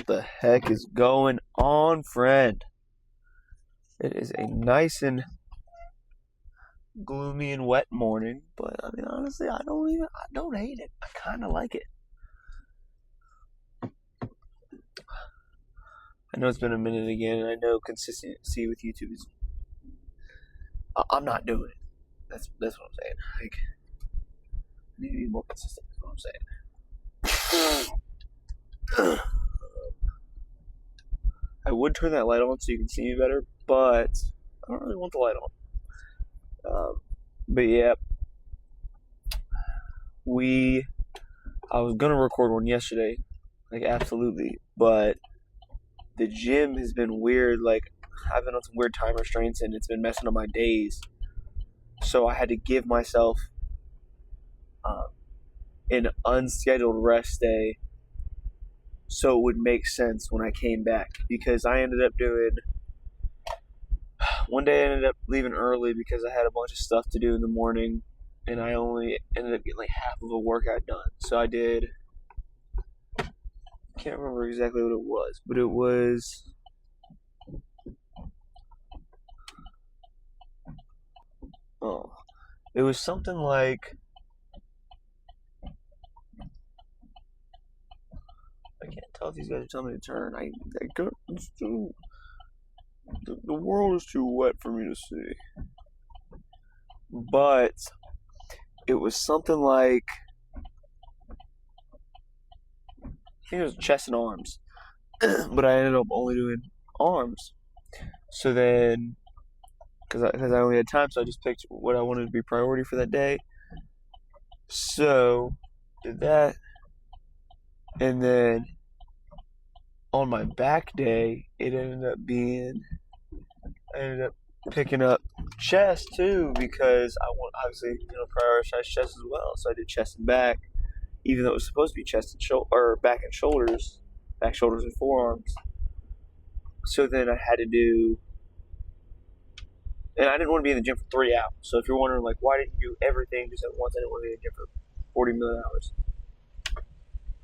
What the heck is going on, friend? It is a nice and gloomy and wet morning, but I mean, honestly, I don't hate it. I kind of like it. I know it's been a minute again, and I know consistency with YouTube is. I'm not doing it. That's what I'm saying. Like, I need to be more consistent. Is what I'm saying. I would turn that light on so you can see me better, but I don't really want the light on. But yeah, I was gonna record one yesterday, like absolutely, but the gym has been weird. Like, I've been on some weird time restraints, and it's been messing up my days. So I had to give myself an unscheduled rest day, so it would make sense when I came back. Because I ended up doing one day, I ended up leaving early because I had a bunch of stuff to do in the morning, and I only ended up getting like half of a workout done. So I did. Can't remember exactly what it was, but it was it was something like, I can't tell if these guys are telling me to turn. The world is too wet for me to see. But it was something like, I think it was chest and arms, but I ended up only doing arms. So then, because I only had time, so I just picked what I wanted to be priority for that day. So did that, and then on my back day, I ended up picking up chest too, because I want, obviously, prioritize chest as well. So I did chest and back, even though it was supposed to be chest and back and shoulders, back, shoulders, and forearms. So then I had to do, and I didn't want to be in the gym for 3 hours. So if you're wondering, like, why didn't you do everything just at once? I didn't want to be in the gym for 40 million hours.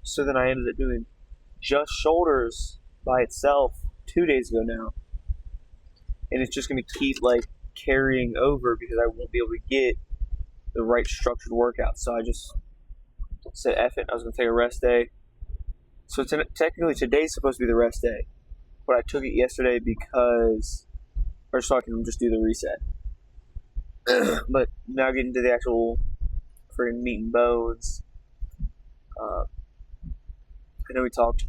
So then I ended up doing just shoulders by itself 2 days ago now. And it's just going to keep, like, carrying over because I won't be able to get the right structured workout. So I just said, F it, I was going to take a rest day. So technically today's supposed to be the rest day. But I took it yesterday because, so I can just do the reset. But now getting to the actual friggin' meat and bones. I know we talked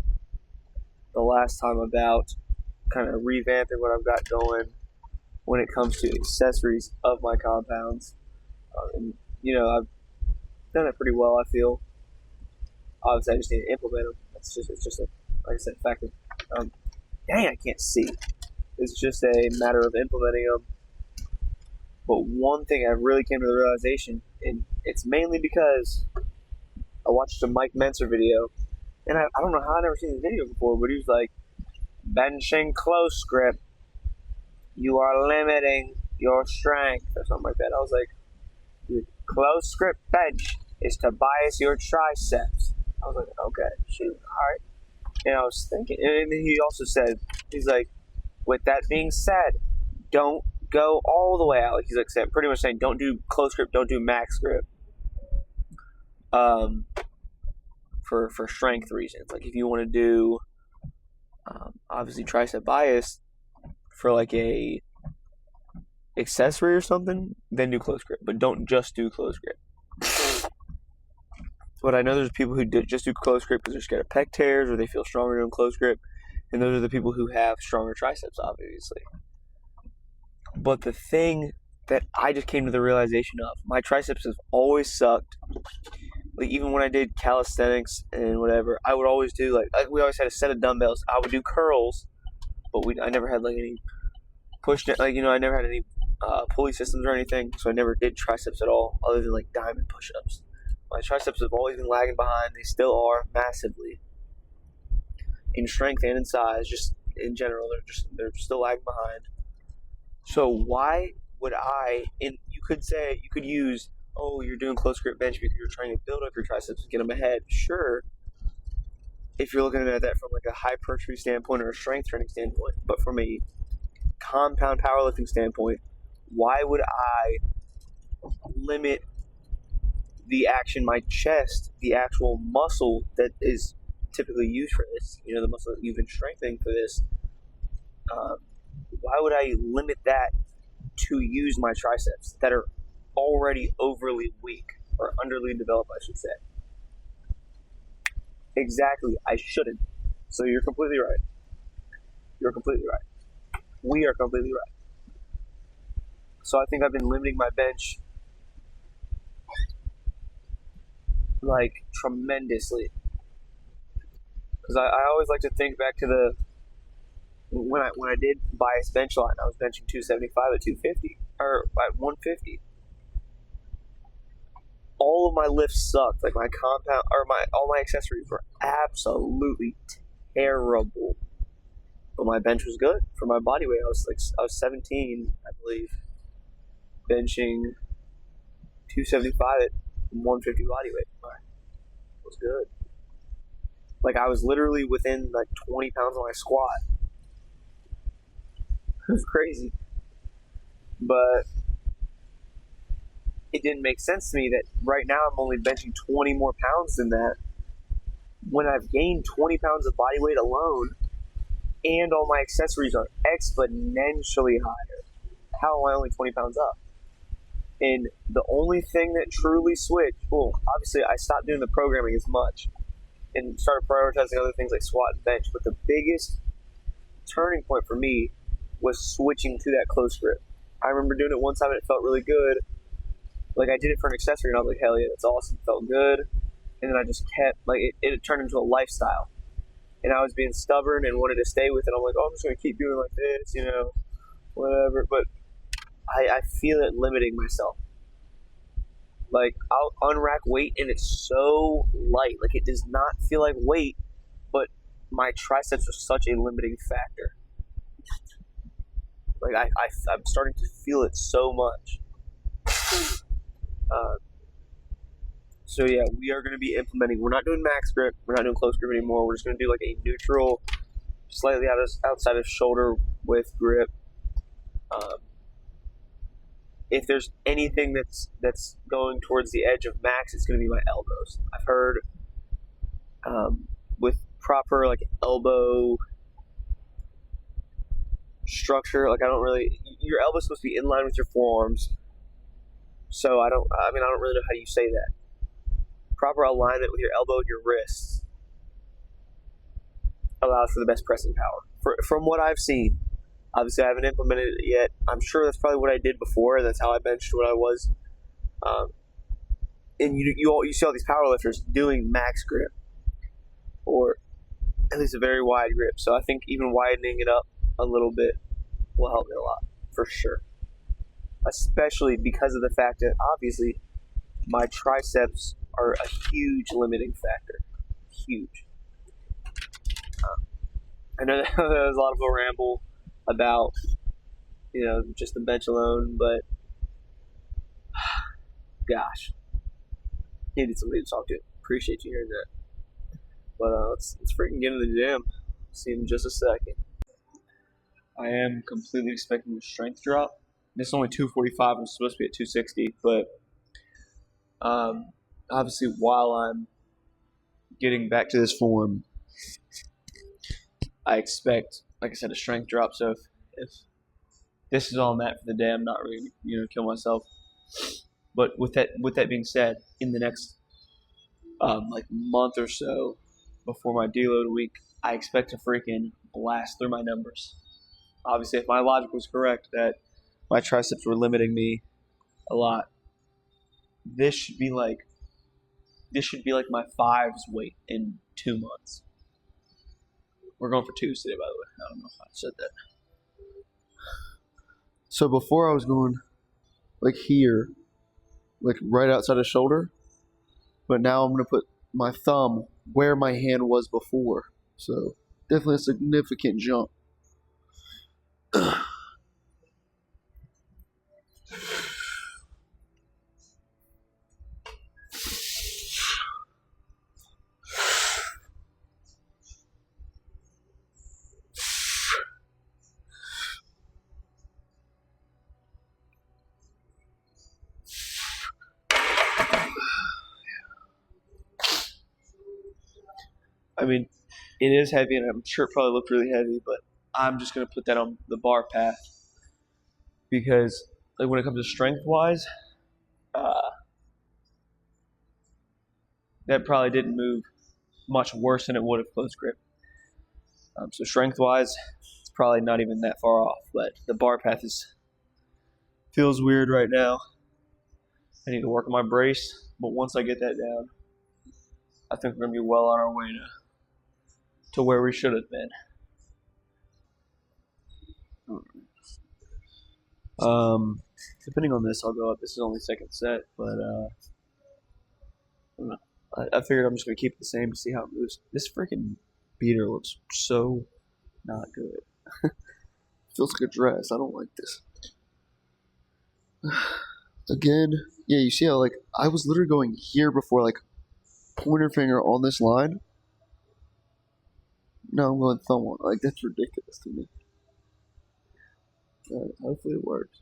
the last time about kind of revamping what I've got going when it comes to accessories of my compounds. And, I've done it pretty well, I feel. Obviously, I just need to implement them. It's just a, like I said, fact of, dang, I can't see. It's just a matter of implementing them. But one thing I really came to the realization, and it's mainly because I watched a Mike Menser video, and I don't know how I've never seen this video before, but he was like, benching close grip, you are limiting your strength, or something like that. I was like, dude, close grip bench is to bias your triceps. I was like, okay, shoot, alright. And I was thinking, and he also said, he's like, with that being said, don't go all the way out. Like, he's like pretty much saying, don't do close grip, don't do max grip. For strength reasons. Like, if you want to do, obviously tricep bias for like a accessory or something, then do close grip. But don't just do close grip. But I know there's people who just do close grip because they're scared of pec tears or they feel stronger doing close grip. And those are the people who have stronger triceps, obviously. But the thing that I just came to the realization of, my triceps have always sucked. Like, even when I did calisthenics and whatever, I would always do, like we always had a set of dumbbells. I would do curls, but I never had, like, any push, I never had any pulley systems or anything. So I never did triceps at all, other than, like, diamond push-ups. My triceps have always been lagging behind. They still are, massively. In strength and in size, just in general, they're still lagging behind. So why would you could use, oh, you're doing close grip bench because you're trying to build up your triceps and get them ahead. Sure. if you're looking at that from like a hypertrophy standpoint or a strength training standpoint. But from a compound powerlifting standpoint, why would I limit the action, my chest, the actual muscle that is typically used for this, the muscle that you've been strengthening for this, why would I limit that to use my triceps that are already overly weak or underly developed, I should say? Exactly, I shouldn't. So you're completely right. You're completely right. We are completely right. So I think I've been limiting my bench like tremendously. Because I always like to think back to the when I did bias bench line, I was benching 275 at 250 or at 150. All of my lifts sucked. Like my compound or all my accessories were absolutely terrible. But my bench was good for my body weight. I was 17, I believe, benching 275 at 150 body weight. It was good. Like I was literally within like 20 pounds of my squat. It was crazy. But it didn't make sense to me that right now I'm only benching 20 more pounds than that when I've gained 20 pounds of body weight alone and all my accessories are exponentially higher. How am I only 20 pounds up? And the only thing that truly switched, well, obviously I stopped doing the programming as much and started prioritizing other things like squat and bench, but the biggest turning point for me was switching to that close grip. I remember doing it one time and it felt really good. Like I did it for an accessory and I was like, hell yeah, that's awesome, it felt good. And then I just kept, like it turned into a lifestyle. And I was being stubborn and wanted to stay with it. I'm like, oh, I'm just going to keep doing like this, whatever. But I feel it limiting myself. Like I'll unrack weight and it's so light. Like it does not feel like weight, but my triceps are such a limiting factor. Like I'm starting to feel it so much. So yeah, we are going to be implementing. We're not doing max grip. We're not doing close grip anymore. We're just going to do like a neutral, slightly outside of shoulder width grip. If there's anything that's going towards the edge of max, it's going to be my elbows. I've heard with proper like elbow structure, like your elbow's supposed to be in line with your forearms. So I don't really know how you say that. Proper alignment with your elbow and your wrists allows for the best pressing power. From what I've seen, obviously I haven't implemented it yet. I'm sure that's probably what I did before. That's how I benched when I was. And you see all these powerlifters doing max grip, or at least a very wide grip. So I think even widening it up a little bit will help me a lot, for sure. Especially because of the fact that obviously my triceps are a huge limiting factor. Huge. I know that there's a lot of people ramble about, just the bench alone, but gosh, needed somebody to talk to. Appreciate you hearing that. But let's freaking get into the gym. See you in just a second. I am completely expecting a strength drop. This is only 245. I'm supposed to be at 260, but obviously while I'm getting back to this form, I expect, like I said, a strength drop. So if this is all I'm at for the day, I'm not really kill myself. But with that being said, in the next month or so before my deload week, I expect to freaking blast through my numbers. Obviously, if my logic was correct that my triceps were limiting me a lot, this should be like my fives weight in 2 months. We're going for twos today, by the way. I don't know if I said that. So before I was going like here, like right outside of shoulder, but now I'm going to put my thumb where my hand was before. So definitely a significant jump. I mean, it is heavy, and I'm sure it probably looked really heavy, but I'm just gonna put that on the bar path because, like, when it comes to strength wise, uh, that probably didn't move much worse than it would have close grip. So strength wise, it's probably not even that far off. But the bar path feels weird right now. I need to work on my brace, but once I get that down, I think we're gonna be well on our way to where we should have been. Depending on this, I'll go up. This is only second set, but I don't know. I figured I'm just gonna keep it the same to see how it moves. This freaking beater looks so not good. Feels like a dress. I don't like this. Again, yeah, you see how, like, I was literally going here before, like, pointer finger on this line. No, I'm going thumb on. Like, that's ridiculous to me. Hopefully it works.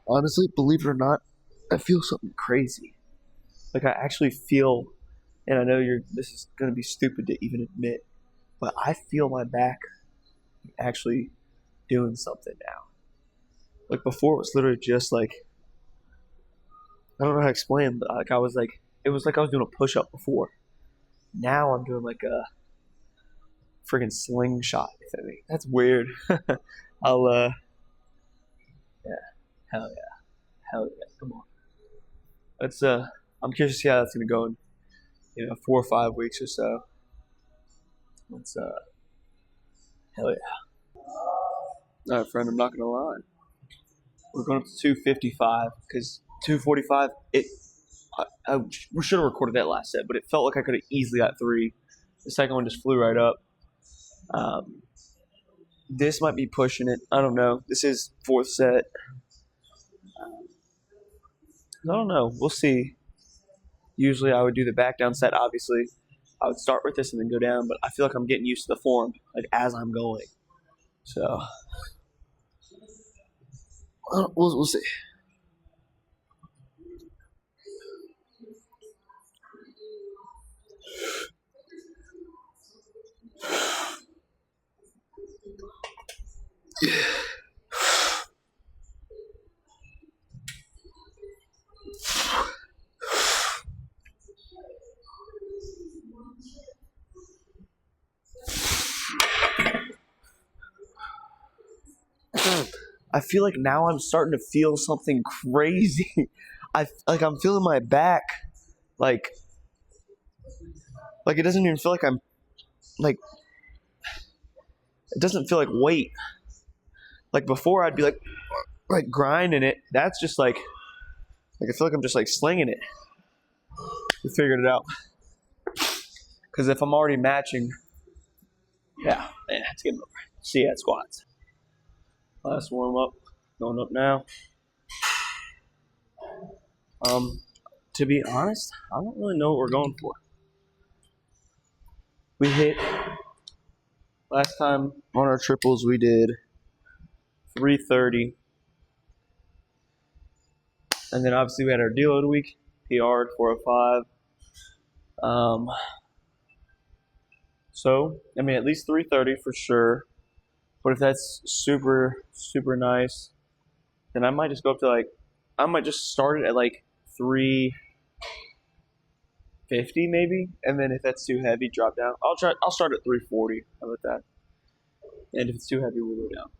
Honestly, believe it or not, I feel something crazy. Like, I actually feel, and I know this is going to be stupid to even admit, but I feel my back actually doing something now. Like, before it was literally just like, I don't know how to explain, but like, it was like I was doing a push-up before. Now I'm doing like a freaking slingshot, if that makes. That's weird. I'll, yeah, hell yeah, come on. Let's, I'm curious to see how that's gonna go in, 4 or 5 weeks or so. Let's, hell yeah. All right, friend, I'm not gonna lie. We're going up to 255 because 245. We should have recorded that last set, but it felt like I could have easily got 3. The second one just flew right up. This might be pushing it. I don't know. This is 4th set. I don't know. We'll see. Usually I would do the back down set, obviously. I would start with this and then go down, but I feel like I'm getting used to the form, like, as I'm going. So, we'll see. I feel like now I'm starting to feel something crazy. I'm feeling my back, like it doesn't even feel like I'm, like, it doesn't feel like weight. Like, before I'd be like grinding it. That's just like I feel like I'm just like slinging it. We figured it out. Because if I'm already matching, yeah, it's getting over. See you at squats. Last warm up, going up now. To be honest, I don't really know what we're going for. We hit, last time on our triples, we did 330. And then obviously we had our deload week, PR'd 405. So, I mean, at least 330 for sure. But if that's super, super nice, then I might just go up to I might just start it at 350 maybe. And then if that's too heavy, drop down. I'll start at 340. How about that? And if it's too heavy, we'll go down.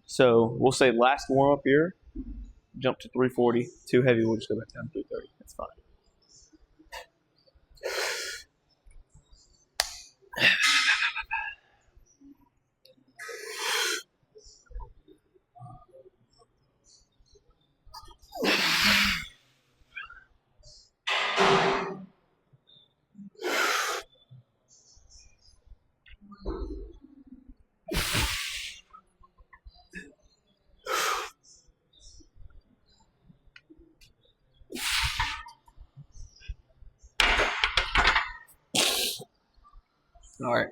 So we'll say last warm up here, jump to 340. Too heavy, we'll just go back down to 330. That's fine. All right.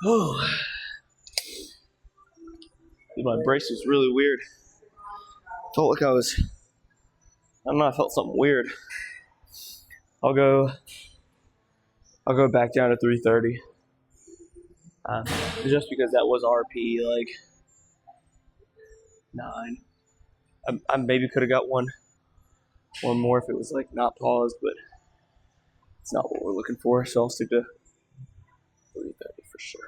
Oh, my brace was really weird. Felt like I don't know, I felt something weird. I'll go back down to 330. Just because that was RP like 9. I maybe could have got one more if it was like not paused, but it's not what we're looking for, so I'll stick to 330 for sure.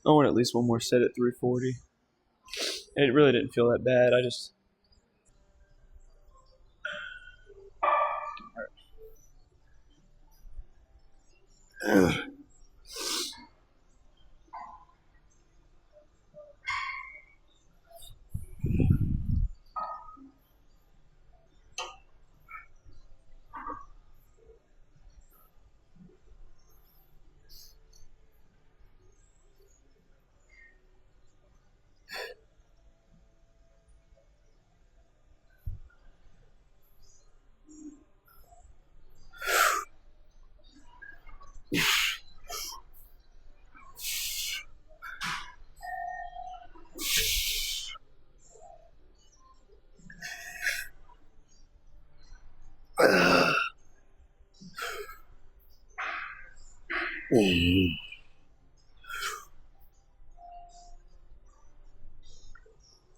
I want at least one more set at 340. And it really didn't feel that bad. I just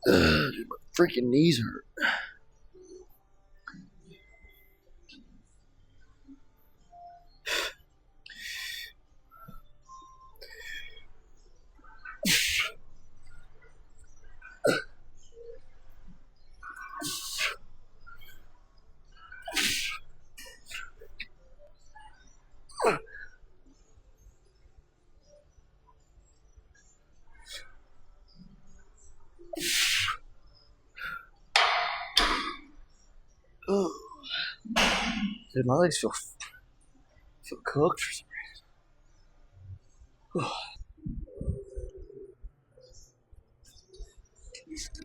Dude, my freaking knees hurt. Oh, dude, my legs feel cooked for some reason.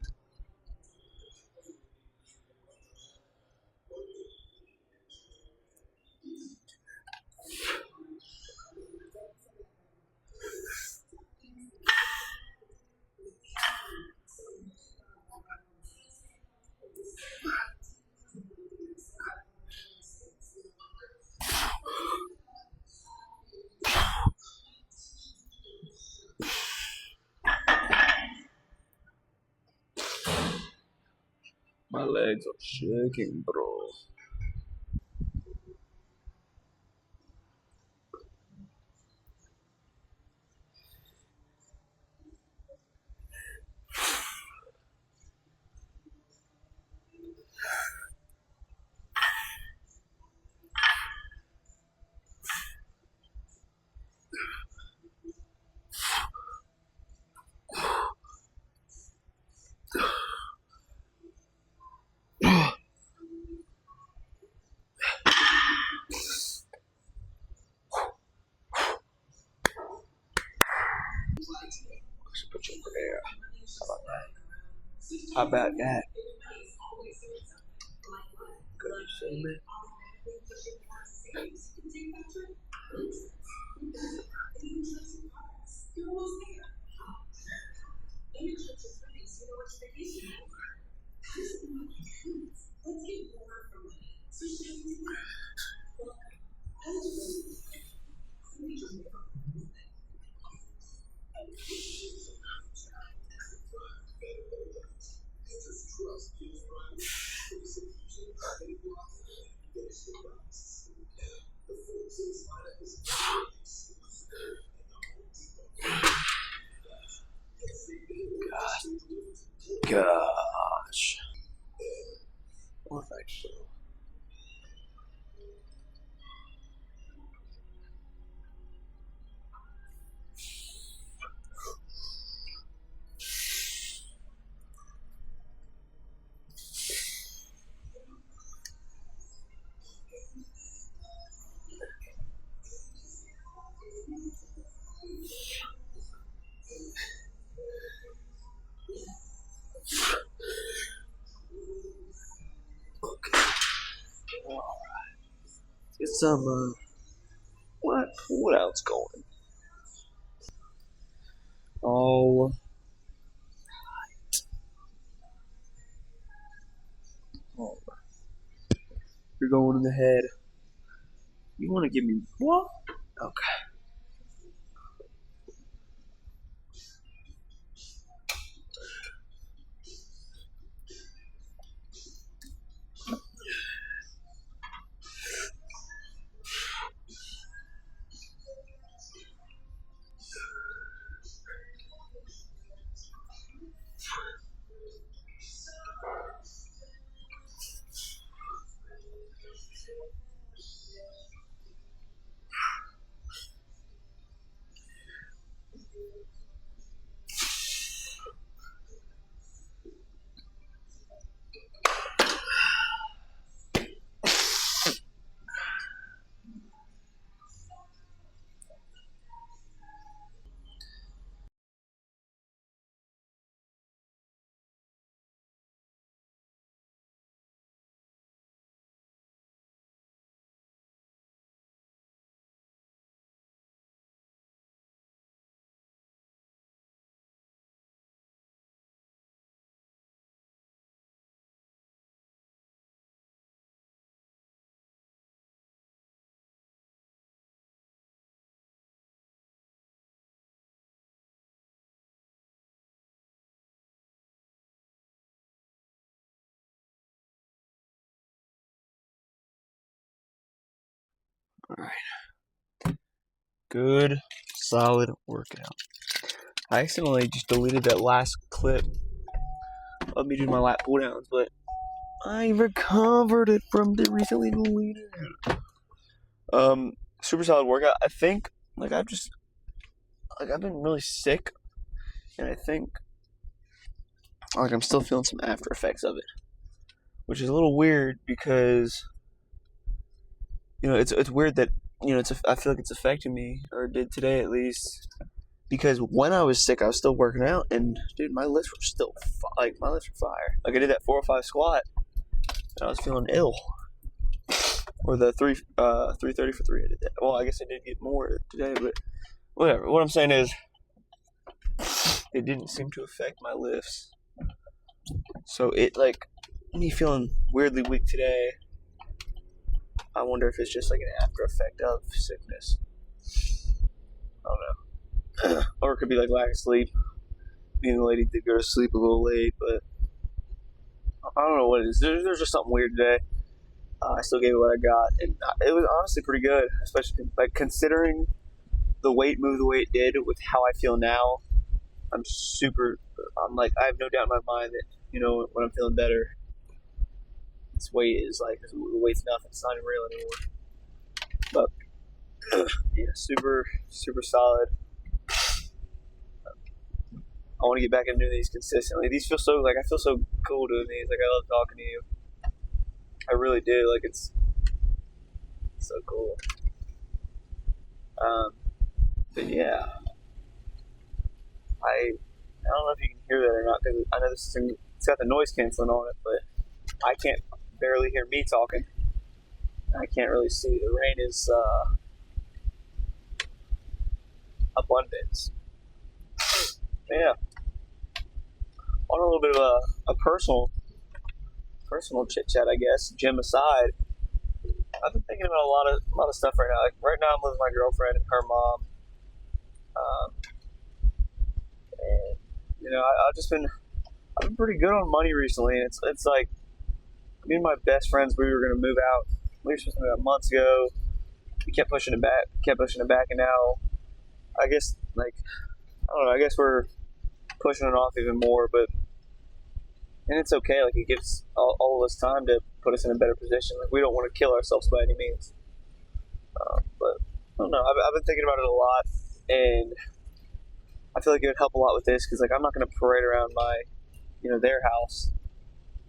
My legs are shaking, bro. I should put you over there. How about that? How about that? Could you see me? Gosh. What if I do? Get some, what else going? Oh. Oh. You're going in the head. You want to give me what? Okay. All right. Good, solid workout. I accidentally just deleted that last clip of me doing my lat pull downs, but I recovered it from the recently deleted. Super solid workout. I think I've been really sick, and I think I'm still feeling some after effects of it, which is a little weird because it's weird that I feel like it's affecting me, or it did today at least, because when I was sick I was still working out, and dude, my lifts were still my lifts were fire. Like I did that 405 squat and I was feeling ill. Or the 330 for 3 I did that. Well, I guess I did get more today, but whatever. What I'm saying is it didn't seem to affect my lifts. So it me feeling weirdly weak today. I wonder if it's just like an after effect of sickness. I don't know. Or it could be like lack of sleep. Me and the lady did go to sleep a little late, but I don't know what it is. There's just something weird today. I still gave it what I got, and it was honestly pretty good, especially considering the weight moved the way it did with how I feel now. I have no doubt in my mind that when I'm feeling better, this weight is the weight's nothing. It's not even real anymore. But yeah, super super solid. I want to get back into doing these consistently. These feel so I feel so cool doing these. Like I love talking to you. I really do. Like it's so cool. But yeah, I don't know if you can hear that or not, because I know this thing, it's got the noise canceling on it, but I can't barely hear me talking. I can't really see. The rain is abundance. Yeah. On a little bit of a personal chit chat, I guess, gym aside. I've been thinking about a lot of stuff right now. Like right now, I'm with my girlfriend and her mom, um, and I've been pretty good on money recently. And it's like me and my best friends, we were gonna move out. We were supposed to move out months ago. We kept pushing it back, and now I guess like I don't know. I guess we're pushing it off even more, but and it's okay. Like it gives all of us time to put us in a better position. Like we don't want to kill ourselves by any means. But I don't know. I've been thinking about it a lot, and I feel like it would help a lot with this because like I'm not going to parade around my their house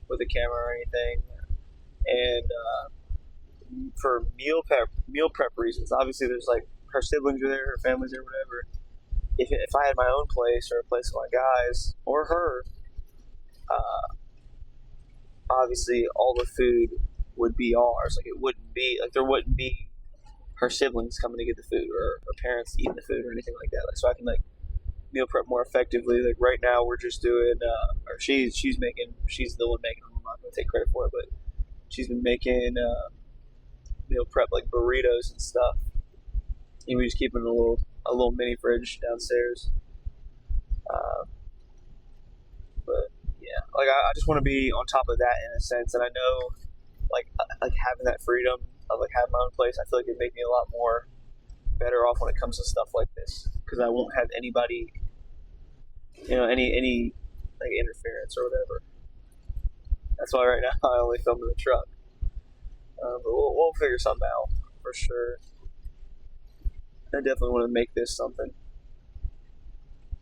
with a camera or anything, and for meal prep reasons. Obviously, there's like her siblings are there, her family's there, whatever. If I had my own place or a place with my guys or her, uh, obviously all the food would be ours. Like it wouldn't be like there wouldn't be her siblings coming to get the food or her parents eating the food or anything like that. Like so I can like meal prep more effectively. Like right now we're just doing or she's the one making them. I'm not gonna take credit for it, but she's been making meal prep like burritos and stuff. And we just keep it in a little mini fridge downstairs. Uh, but yeah, like I just want to be on top of that in a sense, and I know like having that freedom of like having my own place, I feel like it'd make me a lot more better off when it comes to stuff like this because I won't have anybody, any like interference or whatever. That's why right now I only film in the truck, but we'll figure something out for sure. I definitely want to make this something.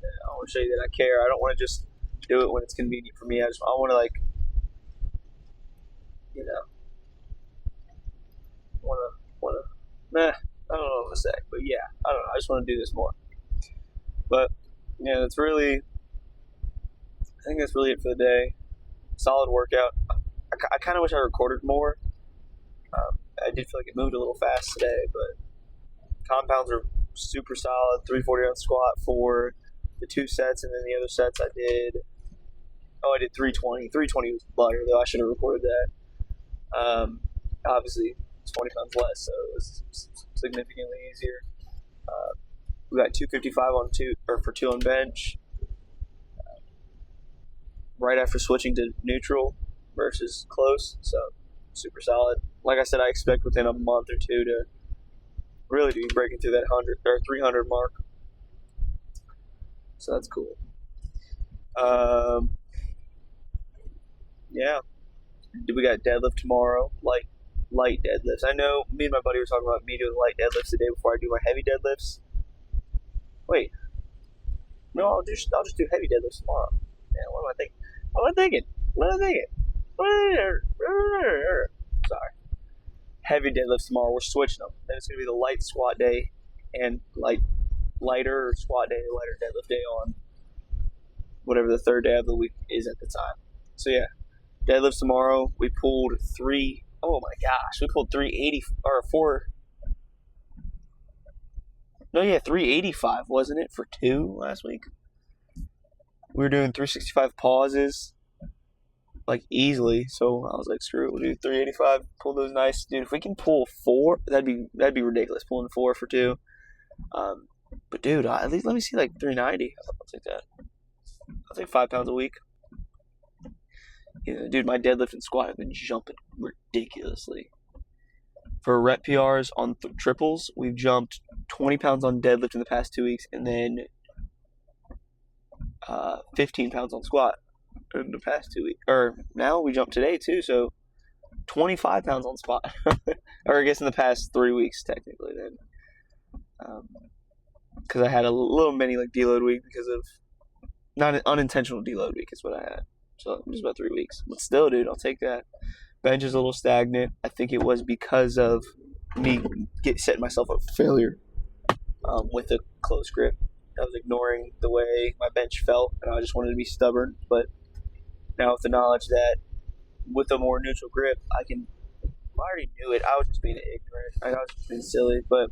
Yeah, I want to show you that I care. I don't want to just do it when it's convenient for me. I want to like you know want to nah. I don't know what to say, but yeah, I don't know. I just want to do this more. But yeah, that's really. I think that's really it for the day. Solid workout. I kind of wish I recorded more. I did feel like it moved a little fast today, but compounds are super solid. 340 on squat for the 2 sets, and then the other sets I did. Oh, I did 320. 320 was butter though. I should have recorded that. Obviously, it's 20 pounds less, so it was significantly easier. We got 255 on two or for two on bench. Right after switching to neutral versus close, so super solid. Like I said, I expect within a month or two to really be breaking through that 100 or 300 mark. So that's cool. Yeah, we got deadlift tomorrow. Light deadlifts. I know me and my buddy were talking about me doing light deadlifts the day before I do my heavy deadlifts. Wait, no, I'll just do heavy deadlifts tomorrow. Yeah, what am I thinking? What am I thinking? Sorry. Heavy deadlifts tomorrow. We're switching them. Then it's gonna be the light squat day and lighter squat day, lighter deadlift day on whatever the third day of the week is at the time. So yeah, deadlifts tomorrow. We pulled three. Oh my gosh, we pulled 380 or 4. No, yeah, 385 wasn't it for 2 last week? We were doing 365 pauses, like easily. So I was like, screw it, we'll do 385. Pull those nice, dude. If we can pull 4, that'd be ridiculous. Pulling 4 for 2. But dude, at least let me see like 390. I'll take that. I'll take 5 pounds a week. Yeah, dude, my deadlift and squat have been jumping ridiculously. For rep PRs on triples, we've jumped 20 pounds on deadlift in the past 2 weeks, and then 15 pounds on squat in the past 2 weeks. Or now we jumped today too, so 25 pounds on squat. Or I guess in the past 3 weeks technically then. Because I had a little mini like deload week because of not an unintentional deload week is what I had. So just about 3 weeks. But still, dude, I'll take that. Bench is a little stagnant. I think it was because of me setting myself up for failure with a close grip. I was ignoring the way my bench felt, and I just wanted to be stubborn. But now with the knowledge that with a more neutral grip, I already knew it. I was just being ignorant. I was just being silly, but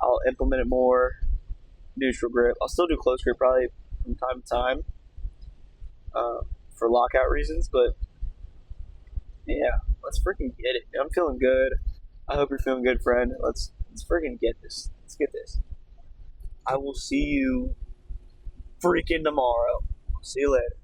I'll implement it more. Neutral grip. I'll still do close grip probably from time to time for lockout reasons, but yeah, let's freaking get it. I'm feeling good. I hope you're feeling good, friend. Let's freaking get this. Let's get this. I will see you freaking tomorrow. See you later.